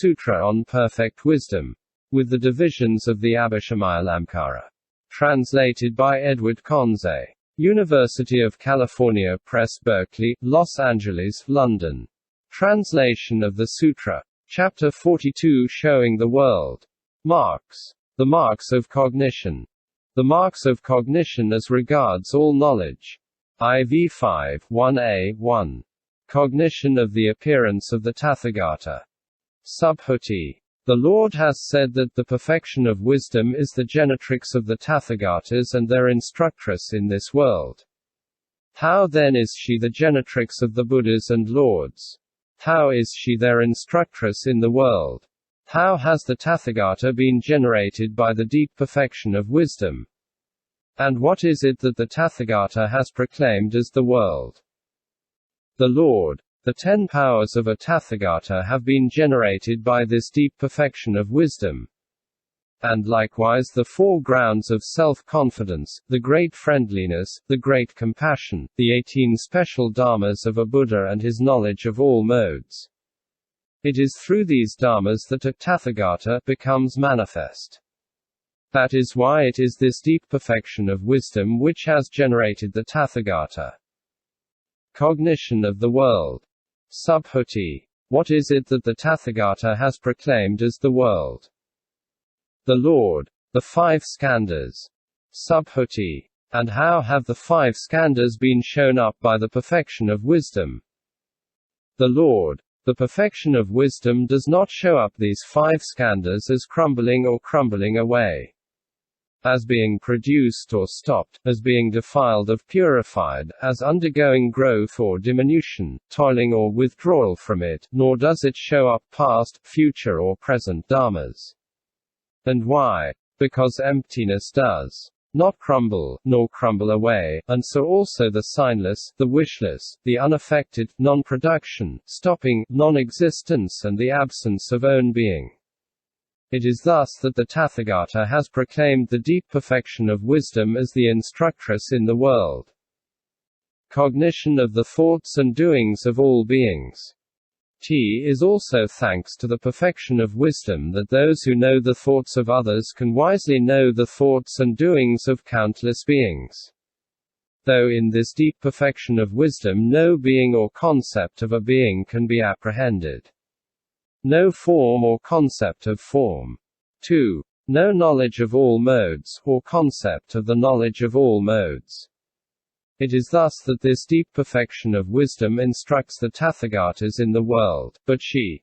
Sutra on Perfect Wisdom, with the divisions of the Abhishamayalankara. Translated by Edward Conze. University of California Press, Berkeley, Los Angeles, London. Translation of the Sutra. Chapter 42, Showing the World. Marks. The marks of cognition. The marks of cognition as regards all knowledge. IV 5, 1a, 1. Cognition of the appearance of the Tathagata. Subhuti. The Lord has said that the perfection of wisdom is the genetrix of the Tathagatas and their instructress in this world. How then is she the genetrix of the Buddhas and Lords? How is she their instructress in the world? How has the Tathagata been generated by the deep perfection of wisdom? And what is it that the Tathagata has proclaimed as the world? The Lord. The 10 powers of a Tathagata have been generated by this deep perfection of wisdom. And likewise the 4 grounds of self-confidence, the great friendliness, the great compassion, the 18 special dharmas of a Buddha and his knowledge of all modes. It is through these dharmas that a Tathagata becomes manifest. That is why it is this deep perfection of wisdom which has generated the Tathagata. Cognition of the world. Subhuti. What is it that the Tathagata has proclaimed as the world? The Lord. The 5 skandhas. Subhuti. And how have the 5 skandhas been shown up by the perfection of wisdom? The Lord. The perfection of wisdom does not show up these 5 skandhas as crumbling or crumbling away, as being produced or stopped, as being defiled or purified, as undergoing growth or diminution, toiling or withdrawal from it, nor does it show up past, future or present dharmas. And why? Because emptiness does not crumble, nor crumble away, and so also the signless, the wishless, the unaffected, non-production, stopping, non-existence and the absence of own being. It is thus that the Tathagata has proclaimed the deep perfection of wisdom as the instructress in the world. Cognition of the thoughts and doings of all beings. T is also thanks to the perfection of wisdom that those who know the thoughts of others can wisely know the thoughts and doings of countless beings. Though in this deep perfection of wisdom no being or concept of a being can be apprehended. No form or concept of form. 2. No knowledge of all modes, or concept of the knowledge of all modes. It is thus that this deep perfection of wisdom instructs the Tathagatas in the world, but she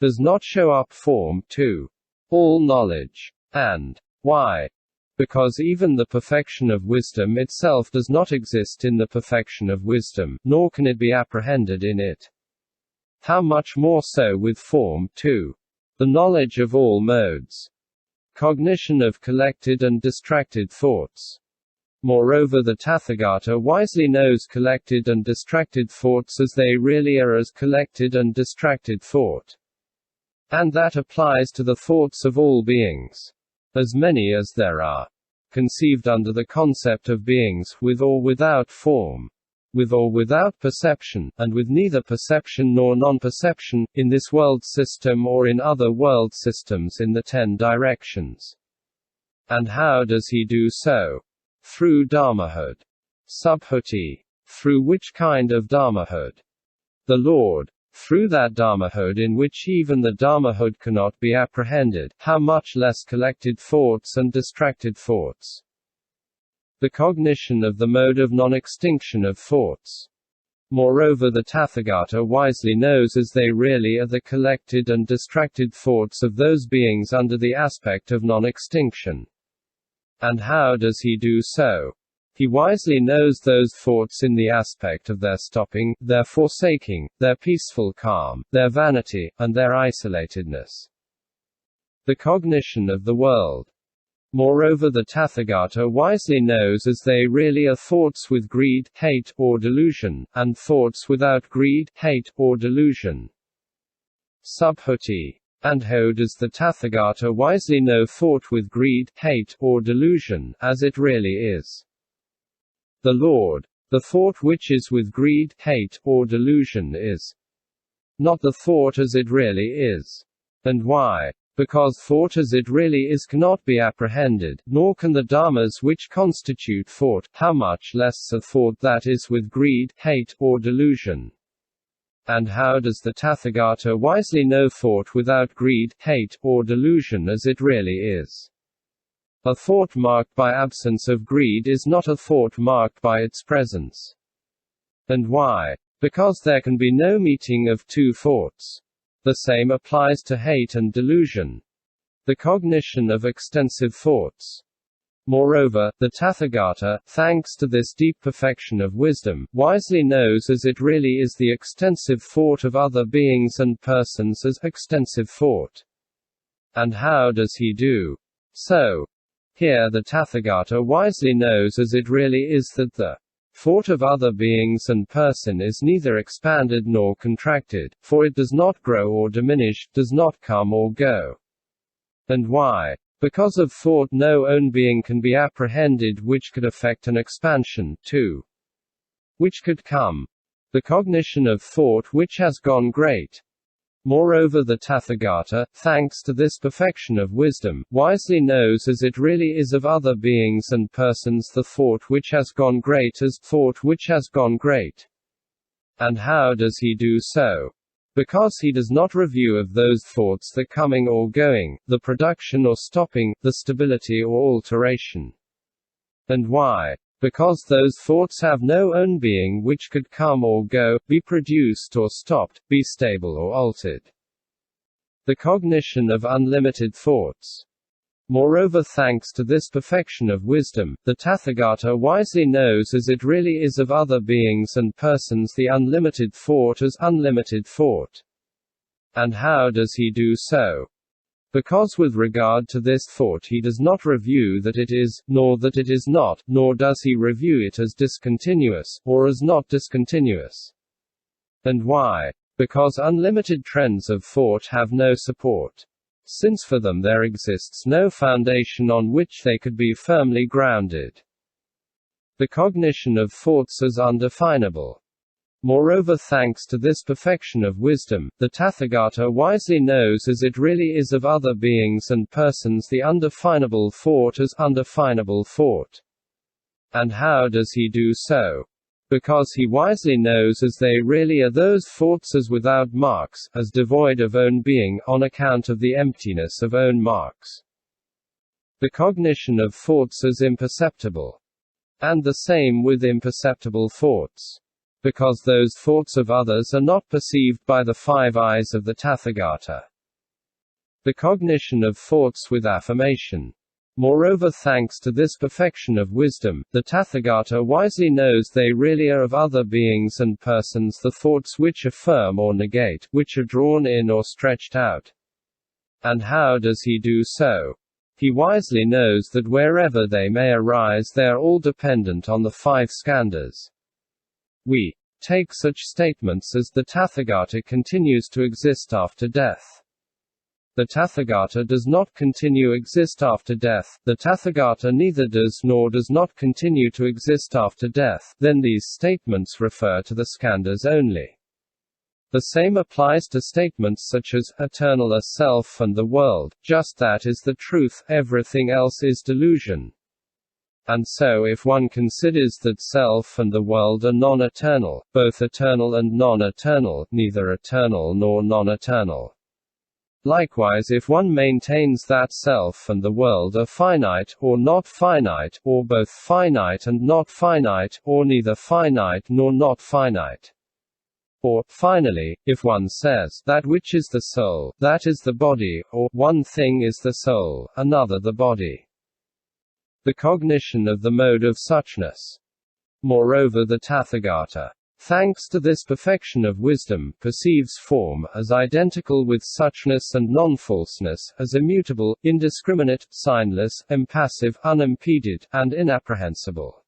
does not show up form, 2. All knowledge. And why? Because even the perfection of wisdom itself does not exist in the perfection of wisdom, nor can it be apprehended in it. How much more so with form, 2. The knowledge of all modes. Cognition of collected and distracted thoughts. Moreover, the Tathagata wisely knows collected and distracted thoughts as they really are, as collected and distracted thought. And that applies to the thoughts of all beings. As many as there are. Conceived under the concept of beings, with or without form. With or without perception, and with neither perception nor non-perception, in this world system or in other world systems in the 10 directions. And how does he do so? Through dharmahood. Subhuti. Through which kind of dharmahood? The Lord. Through that dharmahood in which even the dharmahood cannot be apprehended, how much less collected thoughts and distracted thoughts. The cognition of the mode of non-extinction of thoughts. Moreover, the Tathagata wisely knows as they really are the collected and distracted thoughts of those beings under the aspect of non-extinction. And how does he do so? He wisely knows those thoughts in the aspect of their stopping, their forsaking, their peaceful calm, their vanity, and their isolatedness. The cognition of the world. Moreover, the Tathagata wisely knows as they really are thoughts with greed, hate, or delusion, and thoughts without greed, hate, or delusion. Subhuti. And how does the Tathagata wisely know thought with greed, hate, or delusion, as it really is? The Lord. The thought which is with greed, hate, or delusion is not the thought as it really is. And why? Because thought as it really is cannot be apprehended, nor can the dharmas which constitute thought, how much less a thought that is with greed, hate, or delusion. And how does the tathagata wisely know thought without greed, hate, or delusion as it really is? A thought marked by absence of greed is not a thought marked by its presence. And why? Because there can be no meeting of two thoughts. The same applies to hate and delusion. The cognition of extensive thoughts. Moreover, the tathagata, thanks to this deep perfection of wisdom, wisely knows as it really is the extensive thought of other beings and persons as extensive thought. And how does he do so? Here the tathagata wisely knows as it really is that the thought of other beings and person is neither expanded nor contracted, for it does not grow or diminish, does not come or go. And why? Because of thought no own being can be apprehended which could effect an expansion, too. Which could come. The cognition of thought which has gone great. Moreover the tathagata, thanks to this perfection of wisdom, wisely knows as it really is of other beings and persons the thought which has gone great as thought which has gone great. And how does he do so? Because he does not review of those thoughts the coming or going, the production or stopping, the stability or alteration. And why? Because those thoughts have no own being which could come or go, be produced or stopped, be stable or altered. The cognition of unlimited thoughts. Moreover, thanks to this perfection of wisdom, the tathagata wisely knows as it really is of other beings and persons the unlimited thought as unlimited thought. And how does he do so? Because with regard to this thought he does not review that it is, nor that it is not, nor does he review it as discontinuous, or as not discontinuous. And why? Because unlimited trends of thought have no support. Since for them there exists no foundation on which they could be firmly grounded. The cognition of thoughts as undefinable. Moreover, thanks to this perfection of wisdom, the tathagata wisely knows as it really is of other beings and persons the undefinable thought as undefinable thought. And how does he do so? Because he wisely knows as they really are those thoughts as without marks, as devoid of own being, on account of the emptiness of own marks. The cognition of thoughts as imperceptible. And the same with imperceptible thoughts. Because those thoughts of others are not perceived by the five eyes of the tathagata. The cognition of thoughts with affirmation. Moreover, thanks to this perfection of wisdom, the tathagata wisely knows they really are of other beings and persons the thoughts which affirm or negate, which are drawn in or stretched out. And how does he do so? He wisely knows that wherever they may arise they are all dependent on the five skandhas. We take such statements as the tathagata continues to exist after death. The tathagata does not continue exist after death, the tathagata neither does nor does not continue to exist after death, then these statements refer to the skandhas only. The same applies to statements such as, eternal are self and the world, just that is the truth, everything else is delusion. And so if one considers that self and the world are non-eternal, both eternal and non-eternal, neither eternal nor non-eternal. Likewise if one maintains that self and the world are finite, or not finite, or both finite and not finite, or neither finite nor not finite. Or, finally, if one says, that which is the soul, that is the body, or, one thing is the soul, another the body. The cognition of the mode of suchness. Moreover the tathagata, thanks to this perfection of wisdom, perceives form as identical with suchness and non-falseness, as immutable, indiscriminate, signless, impassive, unimpeded, and inapprehensible.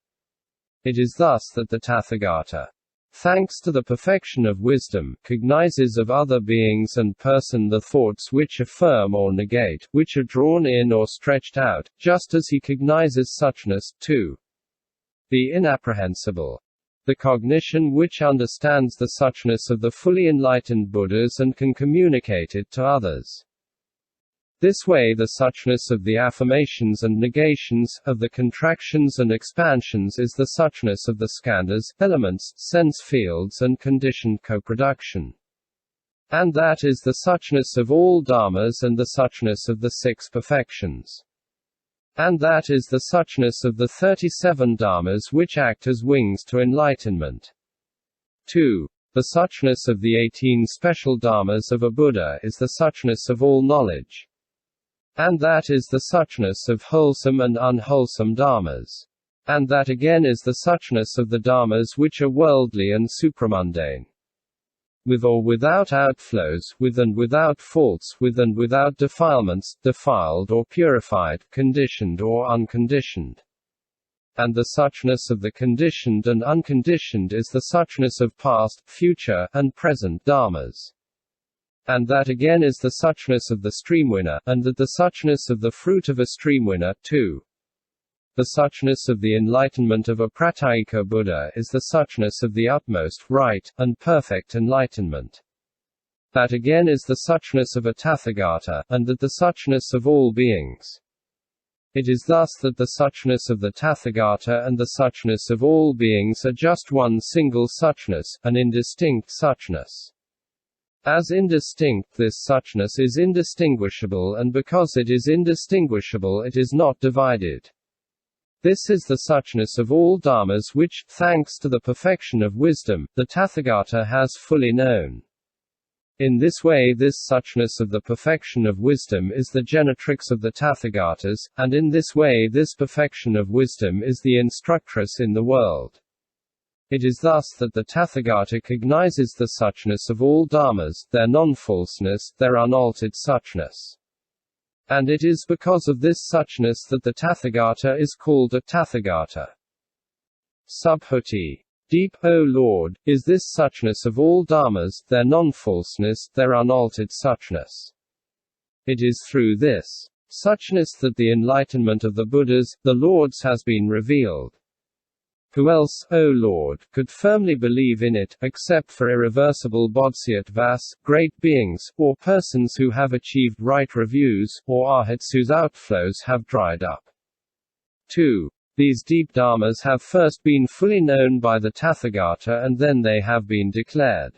It is thus that the tathagata, thanks to the perfection of wisdom, cognizes of other beings and person the thoughts which affirm or negate, which are drawn in or stretched out, just as he cognizes suchness, too. The inapprehensible. The cognition which understands the suchness of the fully enlightened Buddhas and can communicate it to others. This way the suchness of the affirmations and negations, of the contractions and expansions is the suchness of the skandhas, elements, sense fields and conditioned coproduction. And that is the suchness of all dharmas and the suchness of the 6 perfections. And that is the suchness of the 37 dharmas which act as wings to enlightenment. 2. The suchness of the 18 special dharmas of a Buddha is the suchness of all knowledge. And that is the suchness of wholesome and unwholesome dharmas. And that again is the suchness of the dharmas which are worldly and supramundane. With or without outflows, with and without faults, with and without defilements, defiled or purified, conditioned or unconditioned. And the suchness of the conditioned and unconditioned is the suchness of past, future, and present dharmas. And that again is the suchness of the streamwinner, and that the suchness of the fruit of a streamwinner, too. The suchness of the enlightenment of a Pratyeka Buddha is the suchness of the utmost, right, and perfect enlightenment. That again is the suchness of a tathagata, and that the suchness of all beings. It is thus that the suchness of the tathagata and the suchness of all beings are just one single suchness, an indistinct suchness. As indistinct, this suchness is indistinguishable, and because it is indistinguishable, it is not divided. This is the suchness of all dharmas which, thanks to the perfection of wisdom, the tathagata has fully known. In this way this suchness of the perfection of wisdom is the genetrix of the tathagatas, and in this way this perfection of wisdom is the instructress in the world. It is thus that the tathagata cognizes the suchness of all dharmas, their non-falseness, their unaltered suchness. And it is because of this suchness that the tathagata is called a tathagata. Subhuti. Deep, O Lord, is this suchness of all dharmas, their non-falseness, their unaltered suchness. It is through this suchness that the enlightenment of the Buddhas, the Lords, has been revealed. Who else, O Lord, could firmly believe in it, except for irreversible bodhisattvas, great beings, or persons who have achieved right reviews, or arhats whose outflows have dried up? 2. These deep dharmas have first been fully known by the tathagata and then they have been declared.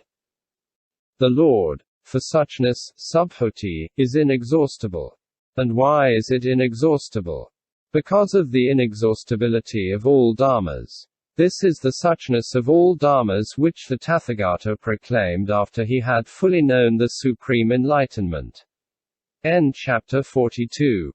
The Lord, for suchness, subhuti, is inexhaustible. And why is it inexhaustible? Because of the inexhaustibility of all dharmas. This is the suchness of all dharmas which the tathagata proclaimed after he had fully known the supreme enlightenment. End chapter 42.